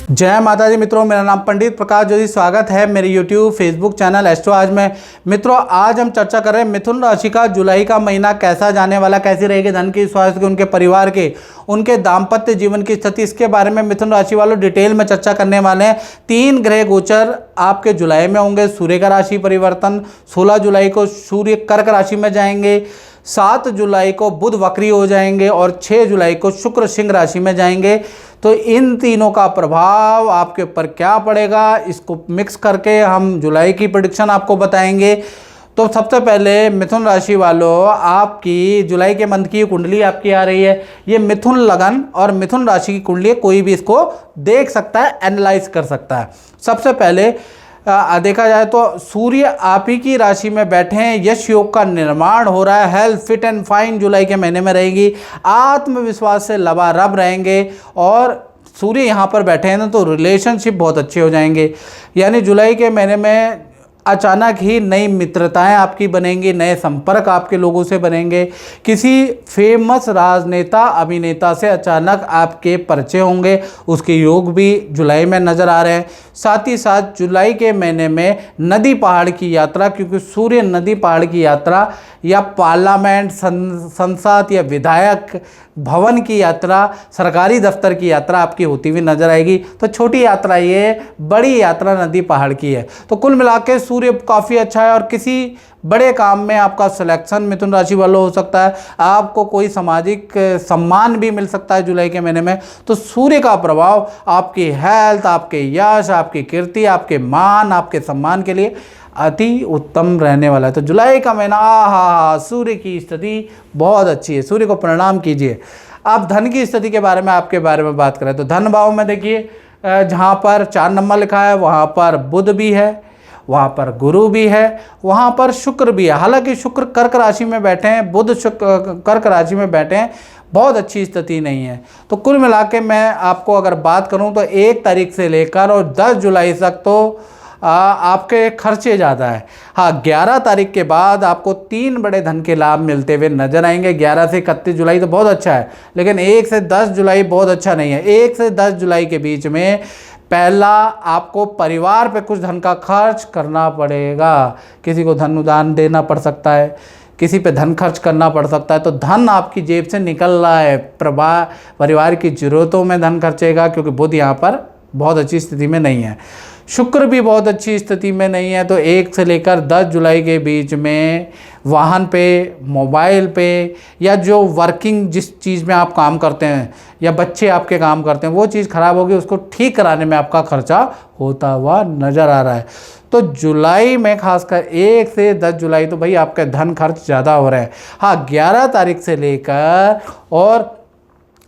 जय माता दी मित्रों, मेरा नाम पंडित प्रकाश जोशी। स्वागत है मेरे YouTube फेसबुक चैनल एस्ट्रो आज में। मित्रों, आज हम चर्चा कर रहे हैं मिथुन राशि का जुलाई का महीना कैसा जाने वाला, कैसी रहेगी धन की, स्वास्थ्य की, उनके परिवार के, उनके दाम्पत्य जीवन की स्थिति। इसके बारे में मिथुन राशि वालों डिटेल में चर्चा करने वाले हैं। 3 ग्रह गोचर आपके जुलाई में होंगे। सूर्य का राशि परिवर्तन, 16 जुलाई को सूर्य कर्क राशि में जाएंगे, 7 जुलाई को बुध वक्री हो जाएंगे और 6 जुलाई को शुक्र सिंह राशि में जाएंगे। तो इन तीनों का प्रभाव आपके ऊपर क्या पड़ेगा, इसको मिक्स करके हम जुलाई की प्रेडिक्शन आपको बताएंगे। तो सबसे पहले मिथुन राशि वालों, आपकी जुलाई के मंथ की कुंडली आपकी आ रही है। ये मिथुन लगन और मिथुन राशि की कुंडली, कोई भी इसको देख सकता है, एनालाइज कर सकता है। सबसे पहले देखा जाए तो सूर्य आप ही की राशि में बैठे हैं, यश योग का निर्माण हो रहा है। हेल्थ फिट एंड फाइन जुलाई के महीने में रहेगी। आत्मविश्वास से लबारब रहेंगे और सूर्य यहाँ पर बैठे हैं ना, तो रिलेशनशिप बहुत अच्छे हो जाएंगे। यानी जुलाई के महीने में अचानक ही नई मित्रताएं आपकी बनेंगी, नए संपर्क आपके लोगों से बनेंगे। किसी फेमस राजनेता अभिनेता से अचानक आपके परिचय होंगे, उसके योग भी जुलाई में नज़र आ रहे हैं। साथ ही साथ जुलाई के महीने में नदी पहाड़ की यात्रा, क्योंकि सूर्य नदी पहाड़ की यात्रा या पार्लियामेंट, संसद या विधायक भवन की यात्रा, सरकारी दफ्तर की यात्रा आपकी होती हुई नजर आएगी। तो छोटी यात्रा ये, बड़ी यात्रा नदी पहाड़ की है। तो कुल मिला के सूर्य काफ़ी अच्छा है और किसी बड़े काम में आपका सिलेक्शन मिथुन राशि वालों हो सकता है। आपको कोई सामाजिक सम्मान भी मिल सकता है जुलाई के महीने में। तो सूर्य का प्रभाव आपकी हेल्थ, आपके यश, आपकी कीर्ति, आपके मान, आपके सम्मान के लिए अति उत्तम रहने वाला है। तो जुलाई का महीना सूर्य की स्थिति बहुत अच्छी है, सूर्य को प्रणाम कीजिए। आप धन की स्थिति के बारे में, आपके बारे में बात करें तो धन भाव में देखिए, जहाँ पर 4 नंबर लिखा है वहाँ पर बुध भी है, वहाँ पर गुरु भी है, वहाँ पर शुक्र भी है। हालांकि शुक्र कर्क राशि में बैठे हैं, बुध शुक्र कर्क राशि में बैठे हैं, बहुत अच्छी स्थिति नहीं है। तो कुल मिला के मैं आपको अगर बात करूँ तो 1 तारीख से लेकर और 10 जुलाई तक तो आपके खर्चे ज़्यादा है। हाँ, 11 तारीख के बाद आपको 3 बड़े धन के लाभ मिलते हुए नजर आएंगे। 11 से 31 जुलाई तो बहुत अच्छा है, लेकिन 1 से 10 जुलाई बहुत अच्छा नहीं है। 1 से 10 जुलाई के बीच में पहला आपको परिवार पे कुछ धन का खर्च करना पड़ेगा। किसी को धन उदान देना पड़ सकता है, किसी पे धन खर्च करना पड़ सकता है। तो धन आपकी जेब से निकल रहा है, परिवार की ज़रूरतों में धन खर्चेगा, क्योंकि बुध यहाँ पर बहुत अच्छी स्थिति में नहीं है। शुक्र भी बहुत अच्छी स्थिति में नहीं है। तो 1 से लेकर 10 जुलाई के बीच में वाहन पे, मोबाइल पे, या जो वर्किंग जिस चीज़ में आप काम करते हैं या बच्चे आपके काम करते हैं वो चीज़ ख़राब होगी, उसको ठीक कराने में आपका खर्चा होता हुआ नज़र आ रहा है। तो जुलाई में खासकर 1 से 10 जुलाई तो भाई आपका धन खर्च ज़्यादा हो रहा है। हाँ, 11 तारीख से लेकर और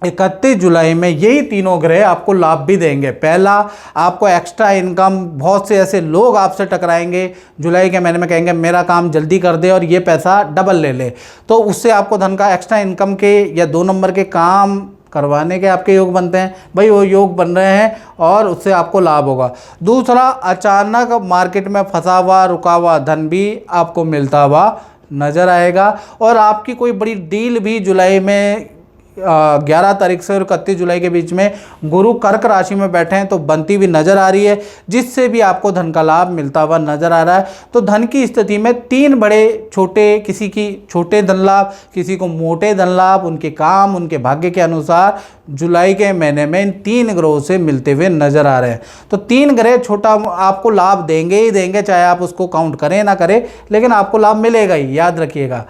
31 जुलाई में यही तीनों ग्रह आपको लाभ भी देंगे। पहला, आपको एक्स्ट्रा इनकम, बहुत से ऐसे लोग आपसे टकराएंगे जुलाई के महीने में, कहेंगे मेरा काम जल्दी कर दे और ये पैसा डबल ले ले। तो उससे आपको धन का एक्स्ट्रा इनकम के या 2 नंबर के काम करवाने के आपके योग बनते हैं, भाई वो योग बन रहे हैं और उससे आपको लाभ होगा। दूसरा, अचानक मार्केट में फंसा हुआ, रुका हुआ धन भी आपको मिलता हुआ नज़र आएगा। और आपकी कोई बड़ी डील भी जुलाई में 11 तारीख से और 31 जुलाई के बीच में गुरु कर्क राशि में बैठे हैं तो बनती हुई नज़र आ रही है, जिससे भी आपको धन का लाभ मिलता हुआ नज़र आ रहा है। तो धन की स्थिति में 3 बड़े छोटे, किसी की छोटे धन लाभ, किसी को मोटे धन लाभ, उनके काम, उनके भाग्य के अनुसार जुलाई के महीने में इन 3 ग्रहों से मिलते हुए नज़र आ रहे हैं। तो 3 ग्रह छोटा आपको लाभ देंगे ही देंगे, चाहे आप उसको काउंट करें ना करें, लेकिन आपको लाभ मिलेगा ही, याद रखिएगा।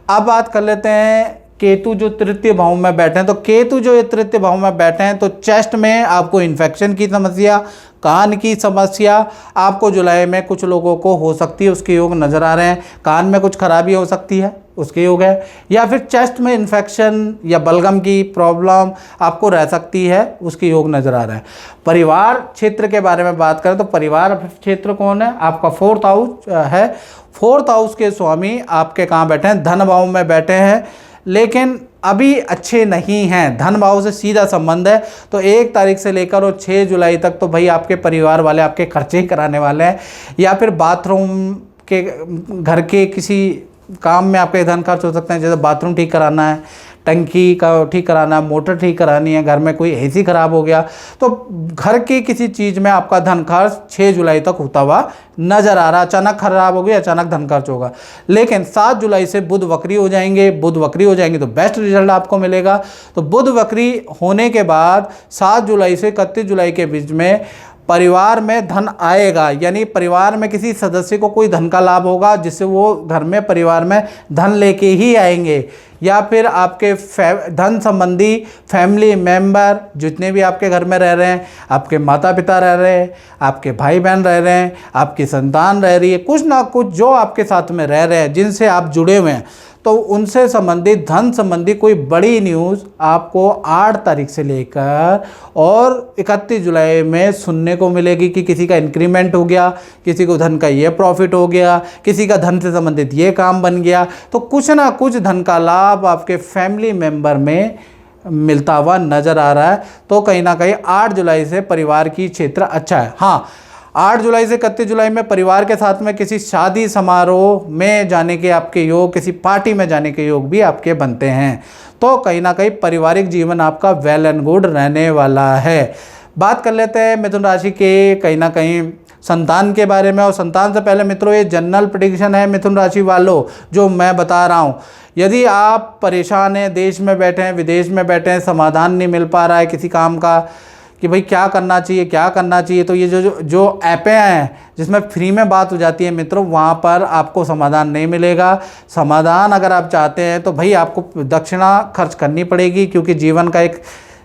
अब बात कर लेते हैं केतु जो तृतीय भाव में बैठे हैं। तो केतु जो तृतीय भाव में बैठे हैं तो चेस्ट में आपको इन्फेक्शन की समस्या, कान की समस्या आपको जुलाई में कुछ लोगों को हो सकती है, उसके योग नज़र आ रहे हैं। कान में कुछ खराबी हो सकती है, उसके योग है, या फिर चेस्ट में इन्फेक्शन या बलगम की प्रॉब्लम आपको रह सकती है, उसके योग नज़र आ रहा है। परिवार क्षेत्र के बारे में बात करें तो परिवार क्षेत्र कौन है, आपका 4th हाउस है। 4th हाउस के स्वामी आपके कहाँ बैठे हैं, धन भाव में बैठे हैं, लेकिन अभी अच्छे नहीं हैं। धन भाव से सीधा संबंध है। तो 1 तारीख से लेकर और 6 जुलाई तक तो भाई आपके परिवार वाले आपके खर्चे ही कराने वाले हैं, या फिर बाथरूम के, घर के किसी काम में आपके धन खर्च हो सकते हैं, जैसे बाथरूम ठीक कराना है, टंकी का ठीक कराना, मोटर ठीक करानी है, घर में कोई एसी खराब हो गया, तो घर की किसी चीज़ में आपका धन खर्च 6 जुलाई तक होता हुआ नजर आ रहा। अचानक खराब हो गया, अचानक धन खर्च होगा। लेकिन 7 जुलाई से बुध वक्री हो जाएंगे, बुध वक्री हो जाएंगे तो बेस्ट रिजल्ट आपको मिलेगा। तो बुध वक्री होने के बाद 7 जुलाई से 31 जुलाई के बीच में परिवार में धन आएगा, यानी परिवार में किसी सदस्य को कोई धन का लाभ होगा, जिससे वो घर में परिवार में धन लेके ही आएंगे। या फिर आपके धन संबंधी फैमिली मेंबर जितने भी आपके घर में रह रहे हैं, आपके माता पिता रह रहे हैं, आपके भाई बहन रह रहे हैं, आपकी संतान रह रही है, कुछ ना कुछ जो आपके साथ में रह रहे हैं, जिनसे आप जुड़े हुए हैं, तो उनसे संबंधित धन संबंधी कोई बड़ी न्यूज़ आपको 8 तारीख से लेकर और 31 जुलाई में सुनने को मिलेगी कि किसी का इंक्रीमेंट हो गया, किसी को धन का ये प्रॉफिट हो गया, किसी का धन से संबंधित ये काम बन गया। तो कुछ ना कुछ धन का लाभ आपके फैमिली मेंबर में मिलता हुआ नज़र आ रहा है। तो कहीं ना कहीं 8 जुलाई से परिवार की क्षेत्र अच्छा है। हाँ, 8 जुलाई से 31 जुलाई में परिवार के साथ में किसी शादी समारोह में जाने के आपके योग, किसी पार्टी में जाने के योग भी आपके बनते हैं। तो कहीं ना कहीं पारिवारिक जीवन आपका वेल एंड गुड रहने वाला है। बात कर लेते हैं मिथुन राशि के कहीं ना कहीं संतान के बारे में। और संतान से पहले मित्रों, ये जनरल प्रेडिक्शन है मिथुन राशि वालों जो मैं बता रहा हूँ। यदि आप परेशान हैं, देश में बैठे हैं, विदेश में बैठे हैं, समाधान नहीं मिल पा रहा है किसी काम का कि भाई क्या करना चाहिए, क्या करना चाहिए, तो ये जो ऐपें हैं जिसमें फ्री में बात हो जाती है मित्रों, वहाँ पर आपको समाधान नहीं मिलेगा। समाधान अगर आप चाहते हैं तो भाई आपको दक्षिणा खर्च करनी पड़ेगी, क्योंकि जीवन का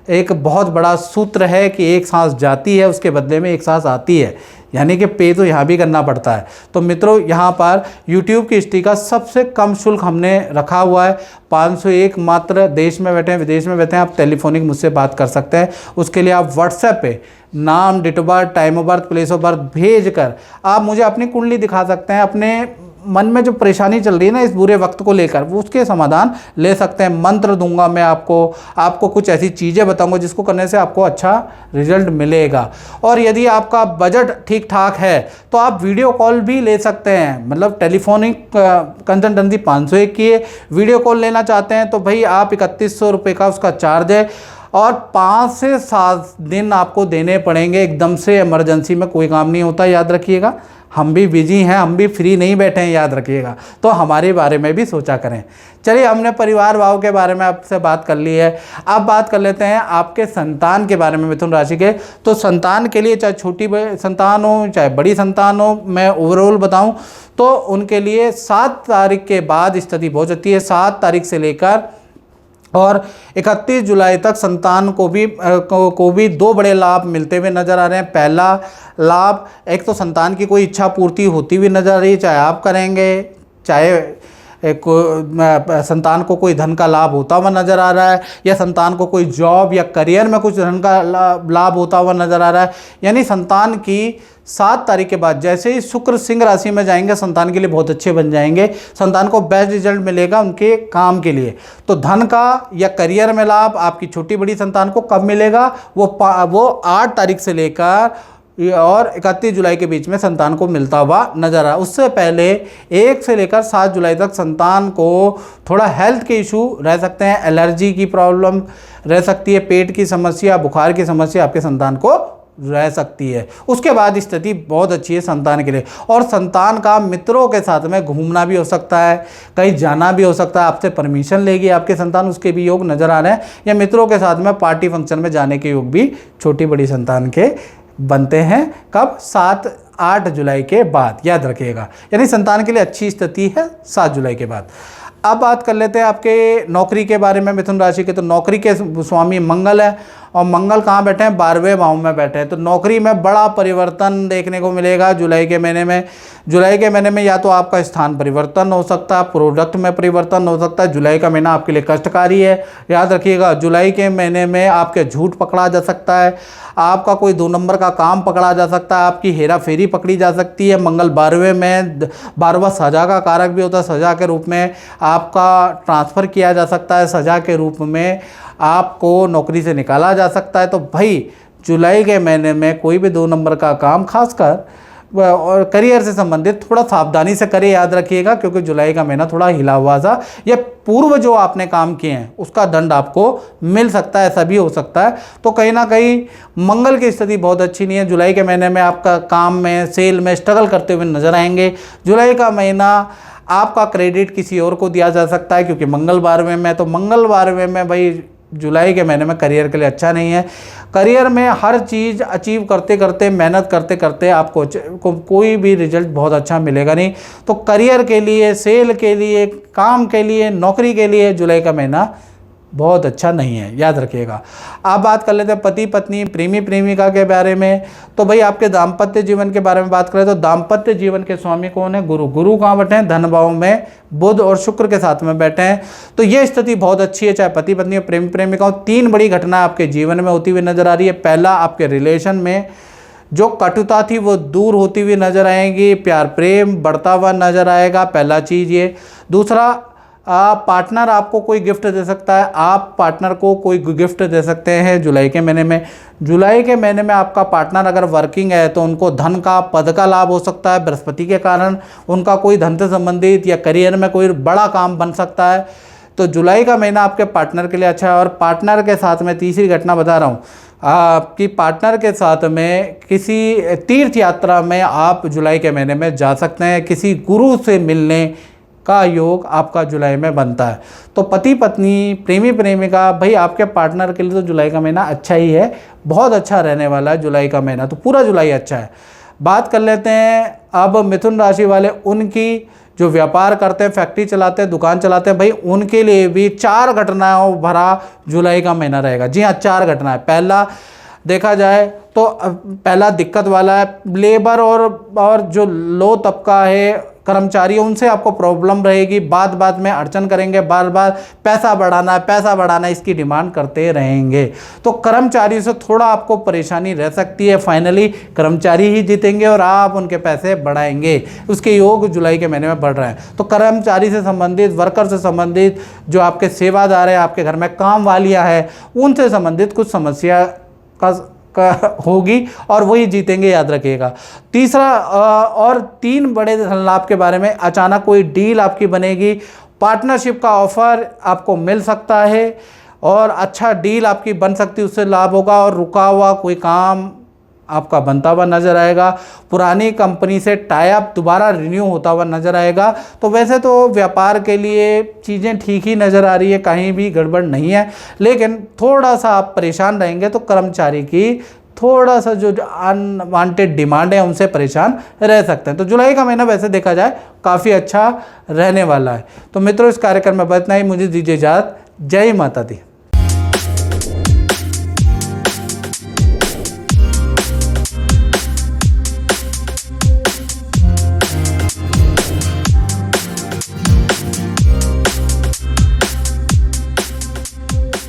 एक बहुत बड़ा सूत्र है कि एक सांस जाती है उसके बदले में एक सांस आती है, यानी कि पे तो यहाँ भी करना पड़ता है। तो मित्रों, यहाँ पर YouTube की हिस्ट्री का सबसे कम शुल्क हमने रखा हुआ है 501 मात्र। देश में बैठे हैं, विदेश में बैठे हैं, आप टेलीफोनिक मुझसे बात कर सकते हैं। उसके लिए आप व्हाट्सएप पे नाम, date of birth, time of birth, place of birth भेज कर आप मुझे अपनी कुंडली दिखा सकते हैं। अपने मन में जो परेशानी चल रही है ना इस बुरे वक्त को लेकर, वो उसके समाधान ले सकते हैं। मंत्र दूंगा मैं आपको कुछ ऐसी चीज़ें बताऊंगा जिसको करने से आपको अच्छा रिजल्ट मिलेगा। और यदि आपका बजट ठीक ठाक है तो आप वीडियो कॉल भी ले सकते हैं। मतलब टेलीफोनिक कंसल्टेंसी 501 की है, वीडियो कॉल लेना चाहते हैं तो भाई आप 3100 रुपये का उसका चार्ज है। और 5 से 7 दिन आपको देने पड़ेंगे। एकदम से इमरजेंसी में कोई काम नहीं होता, याद रखिएगा। हम भी बिजी हैं, हम भी फ्री नहीं बैठे हैं, याद रखिएगा। तो हमारे बारे में भी सोचा करें। चलिए, हमने परिवार भाव के बारे में आपसे बात कर ली है। अब बात कर लेते हैं आपके संतान के बारे में मिथुन राशि के। तो संतान के लिए चाहे छोटी संतान हो चाहे बड़ी संतान हो, मैं ओवरऑल बताऊं तो उनके लिए 7 तारीख के बाद स्थिति बहुत अच्छी है। 7 तारीख से लेकर और 31 जुलाई तक संतान को भी 2 बड़े लाभ मिलते हुए नजर आ रहे हैं। पहला लाभ, एक तो संतान की कोई इच्छा पूर्ति होती हुई नजर आ रही है, चाहे आप करेंगे चाहे संतान को कोई धन का लाभ होता हुआ नजर आ रहा है, या संतान को कोई जॉब या करियर में कुछ धन का लाभ होता हुआ नजर आ रहा है। यानी संतान की 7 तारीख के बाद जैसे ही शुक्र सिंह राशि में जाएंगे, संतान के लिए बहुत अच्छे बन जाएंगे। संतान को बेस्ट रिजल्ट मिलेगा उनके काम के लिए। तो धन का या करियर में लाभ आपकी छोटी बड़ी संतान को कब मिलेगा? वो 8 तारीख से लेकर और 31 जुलाई के बीच में संतान को मिलता हुआ नजर आ। उससे पहले 1 से लेकर 7 जुलाई तक संतान को थोड़ा हेल्थ के इशू रह सकते हैं, एलर्जी की प्रॉब्लम रह सकती है, पेट की समस्या, बुखार की समस्या आपके संतान को रह सकती है। उसके बाद स्थिति बहुत अच्छी है संतान के लिए। और संतान का मित्रों के साथ में घूमना भी हो सकता है, कहीं जाना भी हो सकता है, आपसे परमिशन लेगी आपके संतान, उसके भी योग नजर आ रहे हैं। या मित्रों के साथ में पार्टी फंक्शन में जाने के योग भी छोटी बड़ी संतान के बनते हैं। कब? 7-8 जुलाई के बाद, याद रखिएगा। यानी संतान के लिए अच्छी स्थिति है 7 जुलाई के बाद। अब बात कर लेते हैं आपके नौकरी के बारे में मिथुन राशि के। तो नौकरी के स्वामी मंगल है, और मंगल कहाँ बैठे हैं? 12वें भाव में बैठे हैं। तो नौकरी में बड़ा परिवर्तन देखने को मिलेगा जुलाई के महीने में। जुलाई के महीने में या तो आपका स्थान परिवर्तन हो सकता है, प्रोडक्ट में परिवर्तन हो सकता है। जुलाई का महीना आपके लिए कष्टकारी है, याद रखिएगा। जुलाई के महीने में आपके झूठ पकड़ा जा सकता है, आपका कोई 2 नंबर का काम पकड़ा जा सकता है, आपकी हेरा फेरी पकड़ी जा सकती है। मंगल 12वें में 12वां सजा का कारक भी होता है। सजा के रूप में आपका ट्रांसफ़र किया जा सकता है, सजा के रूप में आपको नौकरी से निकाला जा सकता है। तो भाई जुलाई के महीने में कोई भी 2 नंबर का काम, खासकर और करियर से संबंधित थोड़ा सावधानी से करें, याद रखिएगा, क्योंकि जुलाई का महीना थोड़ा हिला हुआ सा, या पूर्व जो आपने काम किए हैं उसका दंड आपको मिल सकता है, ऐसा भी हो सकता है। तो कहीं ना कहीं मंगल की स्थिति बहुत अच्छी नहीं है। जुलाई के महीने में आपका काम में, सेल में स्ट्रगल करते हुए नजर आएंगे। जुलाई का महीना आपका क्रेडिट किसी और को दिया जा सकता है, क्योंकि मंगलवार में तो मंगलवार में भाई जुलाई के महीने में करियर के लिए अच्छा नहीं है। करियर में हर चीज़ अचीव करते करते, मेहनत करते करते आपको कोई भी रिजल्ट बहुत अच्छा मिलेगा नहीं। तो करियर के लिए, सेल के लिए, काम के लिए, नौकरी के लिए जुलाई का महीना बहुत अच्छा नहीं है, याद रखिएगा। आप बात कर लेते हैं पति पत्नी, प्रेमी प्रेमिका के बारे में। तो भाई आपके दाम्पत्य जीवन के बारे में बात करें तो दाम्पत्य जीवन के स्वामी कौन है? गुरु। गुरु कहाँ बैठे हैं? धन भाव में बुध और शुक्र के साथ में बैठे हैं। तो ये स्थिति बहुत अच्छी है, चाहे पति पत्नी और प्रेमी प्रेमिका हो। 3 बड़ी घटना आपके जीवन में होती हुई नजर आ रही है। पहला, आपके रिलेशन में जो कटुता थी वो दूर होती हुई नजर आएगी, प्यार प्रेम बढ़ता हुआ नजर आएगा, पहला चीज़ ये। दूसरा, पार्टनर आपको कोई गिफ्ट दे सकता है, आप पार्टनर को कोई गिफ्ट दे सकते हैं जुलाई के महीने में। जुलाई के महीने में आपका पार्टनर अगर वर्किंग है तो उनको धन का, पद का लाभ हो सकता है, बृहस्पति के कारण उनका कोई धन से संबंधित या करियर में कोई बड़ा काम बन सकता है। तो जुलाई का महीना आपके पार्टनर के लिए अच्छा है। और पार्टनर के साथ में तीसरी घटना बता रहा हूँ, आपकी पार्टनर के साथ में किसी तीर्थ यात्रा में आप जुलाई के महीने में जा सकते हैं। किसी गुरु से मिलने का योग आपका जुलाई में बनता है। तो पति पत्नी, प्रेमी प्रेमिका, भाई आपके पार्टनर के लिए तो जुलाई का महीना अच्छा ही है, बहुत अच्छा रहने वाला है जुलाई का महीना, तो पूरा जुलाई अच्छा है। बात कर लेते हैं अब मिथुन राशि वाले, उनकी जो व्यापार करते हैं, फैक्ट्री चलाते हैं, दुकान चलाते हैं, भाई उनके लिए भी 4 घटनाओं भरा जुलाई का महीना रहेगा। जी हाँ, 4 घटनाएं। पहला देखा जाए तो पहला दिक्कत वाला है, लेबर और जो लो तबका है, कर्मचारी, उनसे आपको प्रॉब्लम रहेगी, बात में अड़चन करेंगे, बार बार पैसा बढ़ाना इसकी डिमांड करते रहेंगे। तो कर्मचारी से थोड़ा आपको परेशानी रह सकती है। फाइनली कर्मचारी ही जीतेंगे और आप उनके पैसे बढ़ाएंगे, उसके योग जुलाई के महीने में बढ़ रहे हैं। तो कर्मचारी से संबंधित, वर्कर से संबंधित, जो आपके सेवादार हैं, आपके घर में काम वालियाँ हैं, उनसे संबंधित कुछ समस्या का होगी और वही जीतेंगे, याद रखिएगा। तीसरा, और 3 बड़े धन लाभ के बारे में, अचानक कोई डील आपकी बनेगी, पार्टनरशिप का ऑफर आपको मिल सकता है और अच्छा डील आपकी बन सकती है, उससे लाभ होगा। और रुका हुआ कोई काम आपका बनता हुआ नजर आएगा। पुरानी कंपनी से टाई अप दोबारा रिन्यू होता हुआ नजर आएगा। तो वैसे तो व्यापार के लिए चीज़ें ठीक ही नज़र आ रही है, कहीं भी गड़बड़ नहीं है, लेकिन थोड़ा सा आप परेशान रहेंगे। तो कर्मचारी की थोड़ा सा जो अनवांटेड डिमांड है उनसे परेशान रह सकते हैं। तो जुलाई का महीना वैसे देखा जाए काफ़ी अच्छा रहने वाला है। तो मित्रों, इस कार्यक्रम में बस इतना ही। मुझे दीजिए इजाज़त। जय माता दी।